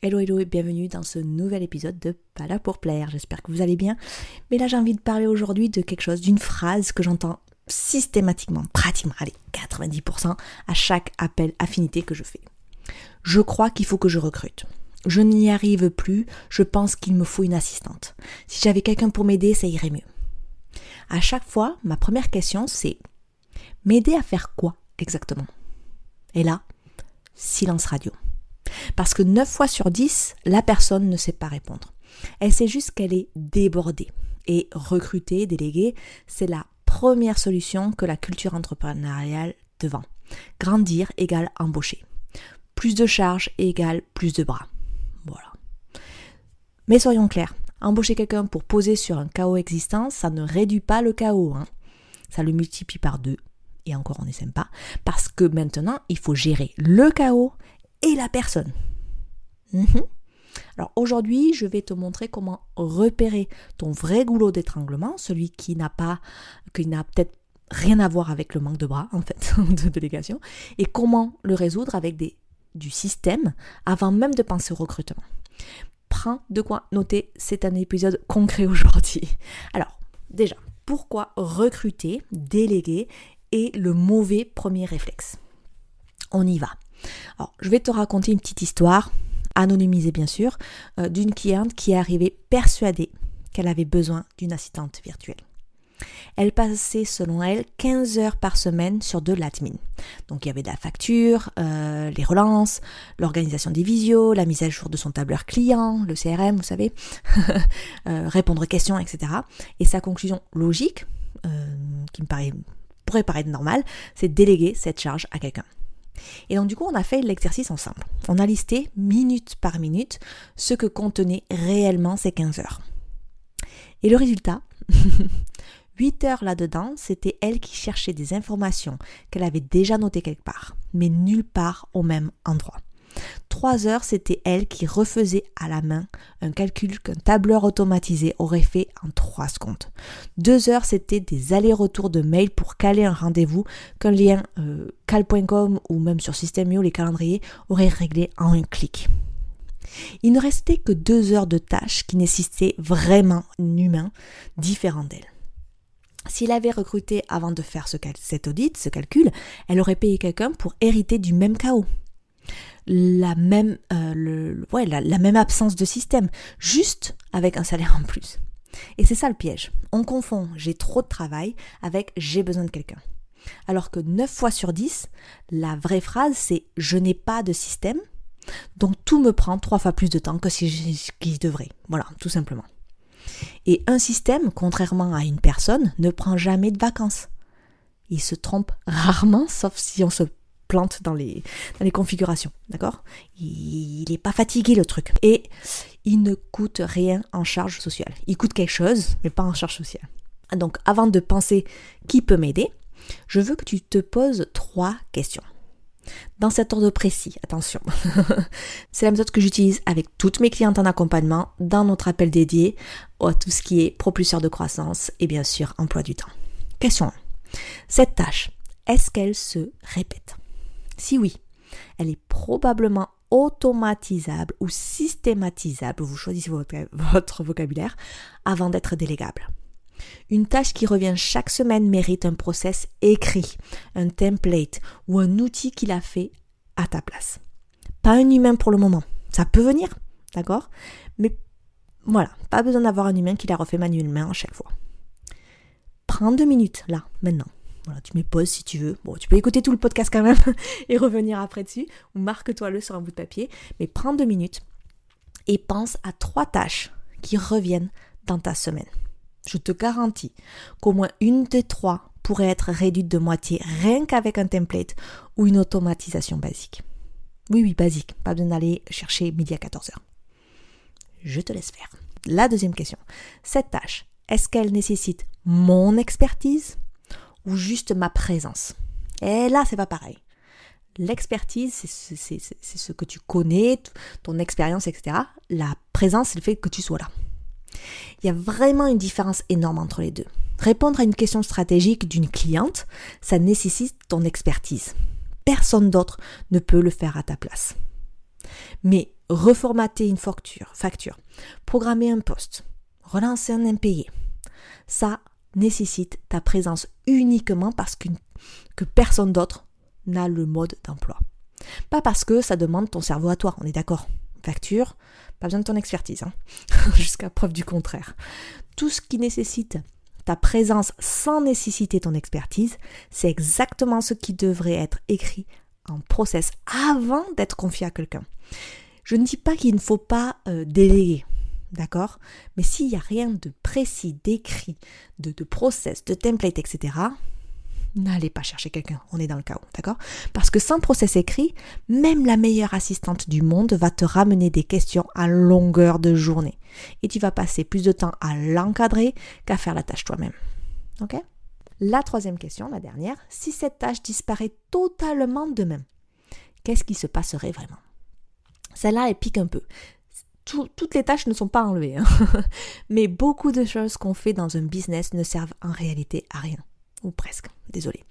Hello hello et bienvenue dans ce nouvel épisode de Pas là pour plaire, j'espère que vous allez bien. Mais là j'ai envie de parler aujourd'hui de quelque chose, d'une phrase que j'entends systématiquement, pratiquement, allez, 90% à chaque appel affinité que je fais. Je crois qu'il faut que je recrute. Je n'y arrive plus, je pense qu'il me faut une assistante. Si j'avais quelqu'un pour m'aider, ça irait mieux. À chaque fois, ma première question c'est m'aider à faire quoi exactement? Et là, silence radio. Parce que 9 fois sur 10, la personne ne sait pas répondre. Elle sait juste qu'elle est débordée. Et recruter, déléguer, c'est la première solution que la culture entrepreneuriale te vend. Grandir égale embaucher. Plus de charges égale plus de bras. Voilà. Mais soyons clairs, embaucher quelqu'un pour poser sur un chaos existant, ça ne réduit pas le chaos. Ça le multiplie par 2. Et encore on n'est pas. Parce que maintenant, il faut gérer le chaos et la personne. Alors aujourd'hui, je vais te montrer comment repérer ton vrai goulot d'étranglement, celui qui n'a peut-être rien à voir avec le manque de bras, en fait, de délégation, et comment le résoudre avec du système avant même de penser au recrutement. Prends de quoi noter, c'est un épisode concret aujourd'hui. Alors, déjà, pourquoi recruter, déléguer est le mauvais premier réflexe? On y va. Alors, je vais te raconter une petite histoire, anonymisée bien sûr, d'une cliente qui est arrivée persuadée qu'elle avait besoin d'une assistante virtuelle. Elle passait, selon elle, 15 heures par semaine sur de l'admin. Donc il y avait de la facture, les relances, l'organisation des visios, la mise à jour de son tableur client, le CRM, vous savez, répondre aux questions, etc. Et sa conclusion logique, qui pourrait paraître normale, c'est de déléguer cette charge à quelqu'un. Et donc du coup, on a fait l'exercice ensemble. On a listé minute par minute ce que contenaient réellement ces 15 heures. Et le résultat, 8 heures là-dedans, c'était elle qui cherchait des informations qu'elle avait déjà notées quelque part, mais nulle part au même endroit. 3 heures, c'était elle qui refaisait à la main un calcul qu'un tableur automatisé aurait fait en 3 secondes. 2 heures, c'était des allers-retours de mails pour caler un rendez-vous qu'un lien cal.com ou même sur System.io, les calendriers, aurait réglé en un clic. Il ne restait que 2 heures de tâches qui nécessitaient vraiment un humain différent d'elle. S'il avait recruté avant de faire cet audit, ce calcul, elle aurait payé quelqu'un pour hériter du même chaos. La même absence de système, juste avec un salaire en plus. Et c'est ça le piège. On confond j'ai trop de travail avec j'ai besoin de quelqu'un. Alors que 9 fois sur 10, la vraie phrase c'est je n'ai pas de système, donc tout me prend 3 fois plus de temps que si je devrais. Voilà, tout simplement. Et un système, contrairement à une personne, ne prend jamais de vacances. Il se trompe rarement, sauf si on se plante dans les configurations, d'accord? Il n'est pas fatigué le truc. Et il ne coûte rien en charge sociale. Il coûte quelque chose, mais pas en charge sociale. Donc avant de penser qui peut m'aider, je veux que tu te poses 3 questions. Dans cet ordre précis, attention. C'est la méthode que j'utilise avec toutes mes clientes en accompagnement, dans notre appel dédié à tout ce qui est propulseur de croissance et bien sûr emploi du temps. Question 1. Cette tâche, est-ce qu'elle se répète? Si oui, elle est probablement automatisable ou systématisable, vous choisissez votre vocabulaire, avant d'être délégable. Une tâche qui revient chaque semaine mérite un process écrit, un template ou un outil qui l'a fait à ta place. Pas un humain pour le moment, ça peut venir, d'accord? Mais voilà, pas besoin d'avoir un humain qui l'a refait manuellement à chaque fois. Prends 2 minutes, là, maintenant. Voilà, tu mets pause si tu veux. Bon, tu peux écouter tout le podcast quand même et revenir après dessus ou marque-toi-le sur un bout de papier. Mais prends 2 minutes et pense à 3 tâches qui reviennent dans ta semaine. Je te garantis qu'au moins une des 3 pourrait être réduite de moitié rien qu'avec un template ou une automatisation basique. Oui, basique. Pas besoin d'aller chercher midi à 14h. Je te laisse faire. La deuxième question. Cette tâche, est-ce qu'elle nécessite mon expertise ou juste ma présence? Et là, c'est pas pareil. L'expertise, c'est ce que tu connais, ton expérience, etc. La présence, c'est le fait que tu sois là. Il y a vraiment une différence énorme entre les deux. Répondre à une question stratégique d'une cliente, ça nécessite ton expertise. Personne d'autre ne peut le faire à ta place. Mais reformater une facture, programmer un post, relancer un impayé, ça nécessite ta présence uniquement parce que personne d'autre n'a le mode d'emploi. Pas parce que ça demande ton cerveau à toi, on est d'accord. Facture, pas besoin de ton expertise, jusqu'à preuve du contraire. Tout ce qui nécessite ta présence sans nécessiter ton expertise, c'est exactement ce qui devrait être écrit en process avant d'être confié à quelqu'un. Je ne dis pas qu'il ne faut pas déléguer, d'accord ? Mais s'il n'y a rien de précis, d'écrit, de process, de template, etc., n'allez pas chercher quelqu'un, on est dans le chaos, d'accord ? Parce que sans process écrit, même la meilleure assistante du monde va te ramener des questions à longueur de journée. Et tu vas passer plus de temps à l'encadrer qu'à faire la tâche toi-même. Ok ? La troisième question, la dernière, si cette tâche disparaît totalement demain, qu'est-ce qui se passerait vraiment ? Celle-là, elle pique un peu. Toutes les tâches ne sont pas enlevées, mais beaucoup de choses qu'on fait dans un business ne servent en réalité à rien. Ou presque, désolé.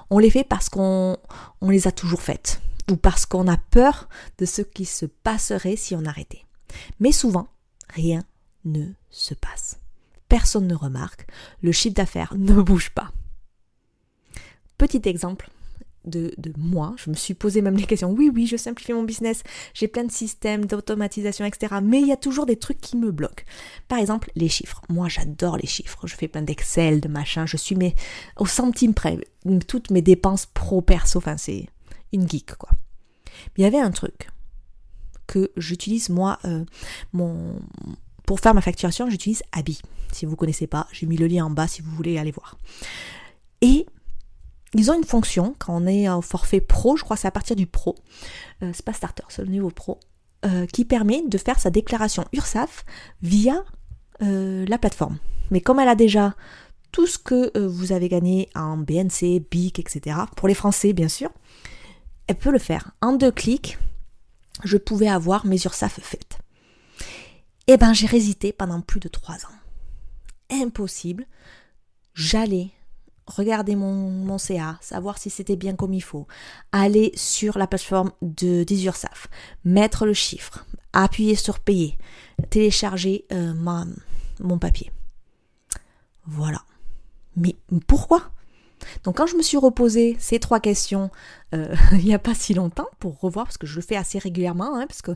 On les fait parce qu'on les a toujours faites, ou parce qu'on a peur de ce qui se passerait si on arrêtait. Mais souvent, rien ne se passe. Personne ne remarque, le chiffre d'affaires ne bouge pas. Petit exemple de moi, je me suis posé même les questions. Oui, je simplifie mon business, j'ai plein de systèmes d'automatisation, etc. Mais il y a toujours des trucs qui me bloquent. Par exemple, les chiffres. Moi, j'adore les chiffres. Je fais plein d'Excel, de machin. Je suis au centime près. Toutes mes dépenses pro-perso. Enfin, c'est une geek, quoi. Mais il y avait un truc que j'utilise, moi, pour faire ma facturation, j'utilise Abi. Si vous ne connaissez pas, j'ai mis le lien en bas si vous voulez aller voir. Et ils ont une fonction, quand on est au forfait pro, je crois que c'est à partir du pro, c'est pas starter, c'est le niveau pro, qui permet de faire sa déclaration URSSAF via la plateforme. Mais comme elle a déjà tout ce que vous avez gagné en BNC, BIC, etc., pour les Français bien sûr, elle peut le faire. En 2 clics, je pouvais avoir mes URSSAF faites. Eh ben, j'ai hésité pendant plus de 3 ans. Impossible. J'allais regarder mon CA, savoir si c'était bien comme il faut, aller sur la plateforme des URSSAF, mettre le chiffre, appuyer sur payer, télécharger mon papier. Voilà. Mais pourquoi ? Donc quand je me suis reposé ces 3 questions il n'y a pas si longtemps pour revoir, parce que je le fais assez régulièrement, parce que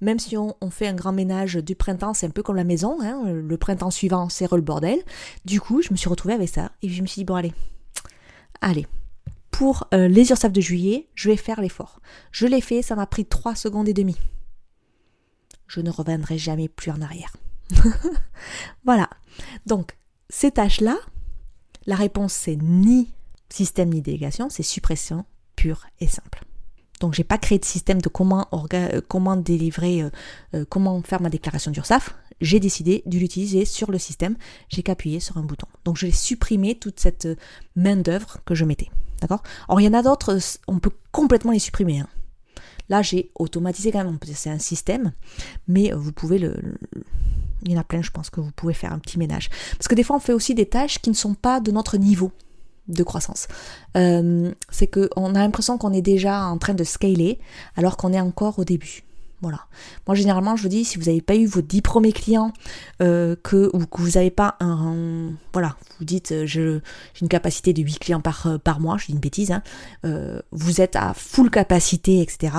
même si on fait un grand ménage du printemps, c'est un peu comme la maison, le printemps suivant c'est le bordel. Du coup je me suis retrouvée avec ça et je me suis dit bon allez, pour les URSSAF de juillet, je vais faire l'effort. Je l'ai fait, ça m'a pris 3 secondes et demie. Je ne reviendrai jamais plus en arrière. Voilà. Donc ces tâches-là, la réponse c'est ni système ni délégation, c'est suppression pure et simple. Donc j'ai pas créé de système de comment délivrer, comment faire ma déclaration d'URSSAF. J'ai décidé de l'utiliser sur le système, j'ai qu'appuyé sur un bouton. Donc je vais supprimer toute cette main d'œuvre que je mettais. D'accord ? Alors il y en a d'autres, on peut complètement les supprimer. Là j'ai automatisé quand même, c'est un système, mais vous pouvez il y en a plein, je pense que vous pouvez faire un petit ménage. Parce que des fois, on fait aussi des tâches qui ne sont pas de notre niveau de croissance. C'est qu'on a l'impression qu'on est déjà en train de scaler, alors qu'on est encore au début. Voilà. Moi, généralement, je vous dis, si vous n'avez pas eu vos 10 premiers clients, ou que vous n'avez pas voilà, vous dites, j'ai une capacité de 8 clients par mois, je dis une bêtise, vous êtes à full capacité, etc.,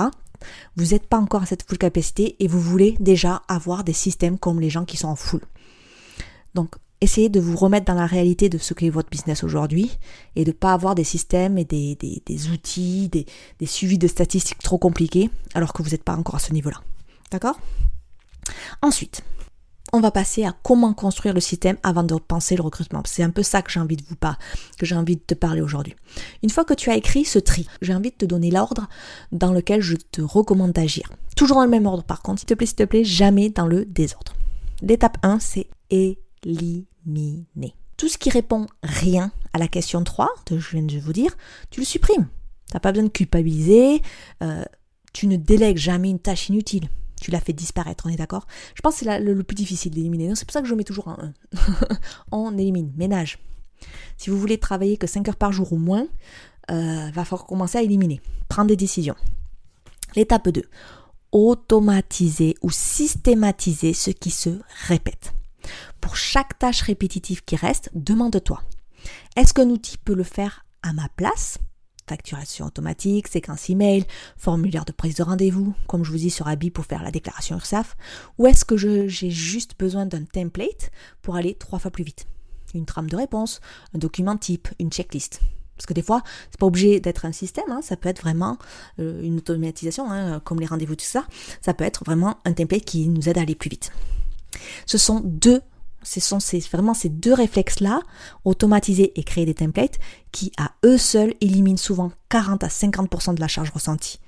vous n'êtes pas encore à cette full capacité et vous voulez déjà avoir des systèmes comme les gens qui sont en full. Donc, essayez de vous remettre dans la réalité de ce qu'est votre business aujourd'hui et de ne pas avoir des systèmes et des outils, des suivis de statistiques trop compliqués alors que vous n'êtes pas encore à ce niveau-là. D'accord ? Ensuite, on va passer à comment construire le système avant de penser le recrutement. C'est un peu ça que j'ai envie de te parler aujourd'hui. Une fois que tu as écrit ce tri, j'ai envie de te donner l'ordre dans lequel je te recommande d'agir. Toujours dans le même ordre par contre, s'il te plaît, jamais dans le désordre. L'étape 1, c'est éliminer. Tout ce qui répond rien à la question 3, que je viens de vous dire, tu le supprimes. Tu n'as pas besoin de culpabiliser, tu ne délègues jamais une tâche inutile. Tu l'as fait disparaître, on est d'accord ? Je pense que c'est le plus difficile d'éliminer. C'est pour ça que je mets toujours un 1. On élimine. Ménage. Si vous voulez travailler que 5 heures par jour ou moins, va falloir commencer à éliminer. Prendre des décisions. L'étape 2. automatiser ou systématiser ce qui se répète. Pour chaque tâche répétitive qui reste, demande-toi, est-ce qu'un outil peut le faire à ma place ? Facturation automatique, séquence email, formulaire de prise de rendez-vous, comme je vous dis sur Abi pour faire la déclaration URSSAF, ou est-ce que j'ai juste besoin d'un template pour aller 3 fois plus vite ? Une trame de réponse, un document type, une checklist. Parce que des fois, c'est pas obligé d'être un système, ça peut être vraiment une automatisation, comme les rendez-vous, tout ça. Ça peut être vraiment un template qui nous aide à aller plus vite. Ce sont vraiment ces deux réflexes-là, automatiser et créer des templates, qui à eux seuls éliminent souvent 40 à 50% de la charge ressentie,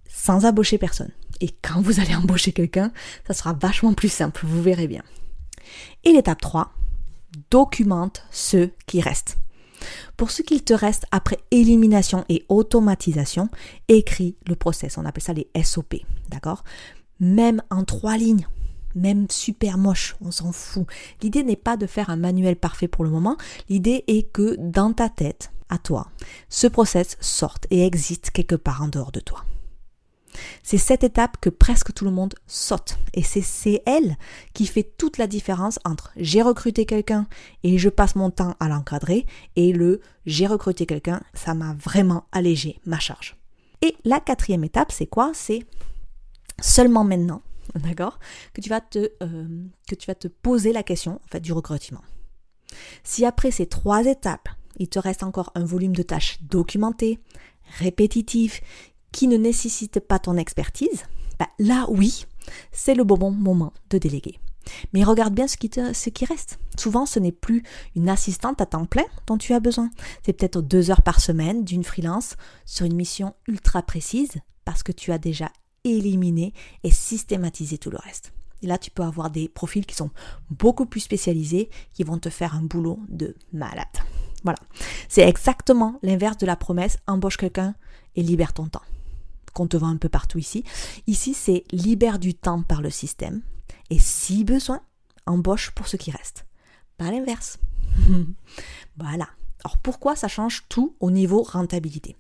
sans embaucher personne. Et quand vous allez embaucher quelqu'un, ça sera vachement plus simple, vous verrez bien. Et l'étape 3, documente ce qui reste. Pour ce qu'il te reste après élimination et automatisation, écris le process, on appelle ça les SOP, d'accord ? Même en 3 lignes. Même super moche, on s'en fout. L'idée n'est pas de faire un manuel parfait pour le moment. L'idée est que dans ta tête, à toi, ce process sorte et existe quelque part en dehors de toi. C'est cette étape que presque tout le monde saute. Et c'est elle qui fait toute la différence entre j'ai recruté quelqu'un et je passe mon temps à l'encadrer et j'ai recruté quelqu'un, ça m'a vraiment allégé ma charge. Et la 4e étape, c'est quoi ? C'est seulement maintenant, d'accord, que tu vas te poser la question en fait, du recrutement. Si après ces 3 étapes, il te reste encore un volume de tâches documentées, répétitives, qui ne nécessitent pas ton expertise, là oui, c'est le bon moment de déléguer. Mais regarde bien ce qui reste. Souvent, ce n'est plus une assistante à temps plein dont tu as besoin. C'est peut-être 2 heures par semaine d'une freelance sur une mission ultra précise parce que tu as déjà éliminé et systématisé tout le reste. Et là, tu peux avoir des profils qui sont beaucoup plus spécialisés, qui vont te faire un boulot de malade. Voilà. C'est exactement l'inverse de la promesse « embauche quelqu'un et libère ton temps » qu'on te vend un peu partout ici. Ici, c'est « libère du temps par le système et si besoin, embauche pour ce qui reste ». Pas l'inverse. Voilà. Alors pourquoi ça change tout au niveau rentabilité ?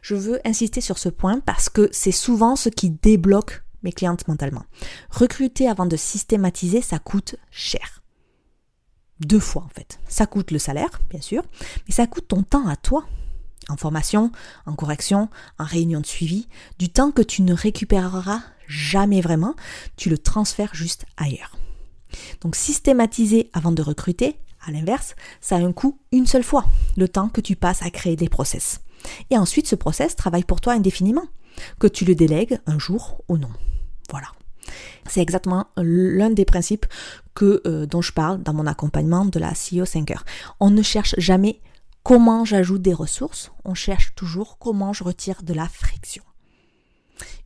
Je veux insister sur ce point parce que c'est souvent ce qui débloque mes clientes mentalement. Recruter avant de systématiser, ça coûte cher. 2 fois en fait. Ça coûte le salaire, bien sûr, mais ça coûte ton temps à toi. En formation, en correction, en réunion de suivi, du temps que tu ne récupéreras jamais vraiment, tu le transfères juste ailleurs. Donc systématiser avant de recruter, à l'inverse, ça a un coût une seule fois, le temps que tu passes à créer des process. Et ensuite, ce process travaille pour toi indéfiniment, que tu le délègues un jour ou non. Voilà. C'est exactement l'un des principes dont je parle dans mon accompagnement de la CEO 5 heures. On ne cherche jamais comment j'ajoute des ressources, on cherche toujours comment je retire de la friction.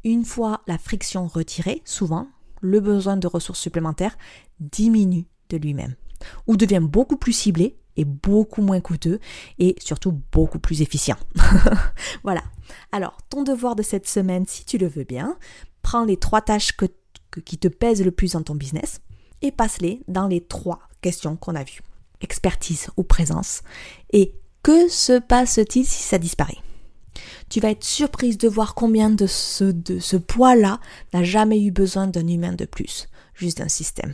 Une fois la friction retirée, souvent, le besoin de ressources supplémentaires diminue de lui-même ou devient beaucoup plus ciblé et beaucoup moins coûteux et surtout beaucoup plus efficient. Voilà. Alors, ton devoir de cette semaine, si tu le veux bien, prends les 3 tâches qui te pèsent le plus dans ton business et passe-les dans les 3 questions qu'on a vues. Expertise ou présence et que se passe-t-il si ça disparaît ? Tu vas être surprise de voir combien de ce poids-là n'a jamais eu besoin d'un humain de plus, juste d'un système.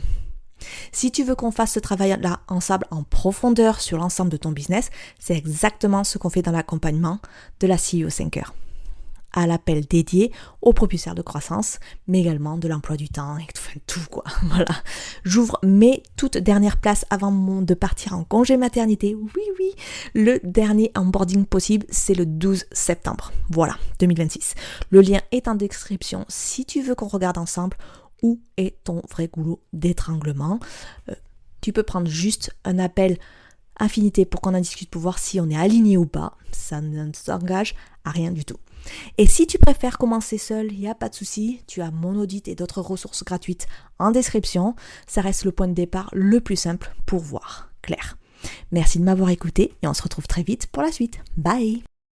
Si tu veux qu'on fasse ce travail-là ensemble en profondeur sur l'ensemble de ton business, c'est exactement ce qu'on fait dans l'accompagnement de la CEO 5 heures. À l'appel dédié aux propulseurs de croissance, mais également de l'emploi du temps et tout quoi. Voilà. J'ouvre mes toutes dernières places avant de partir en congé maternité. Oui, le dernier onboarding possible, c'est le 12 septembre. Voilà, 2026. Le lien est en description si tu veux qu'on regarde ensemble où est ton vrai goulot d'étranglement. Tu peux prendre juste un appel affinité pour qu'on en discute pour voir si on est aligné ou pas. Ça ne s'engage à rien du tout. Et si tu préfères commencer seul, il n'y a pas de souci, tu as mon audit et d'autres ressources gratuites en description. Ça reste le point de départ le plus simple pour voir clair. Merci de m'avoir écouté et on se retrouve très vite pour la suite. Bye!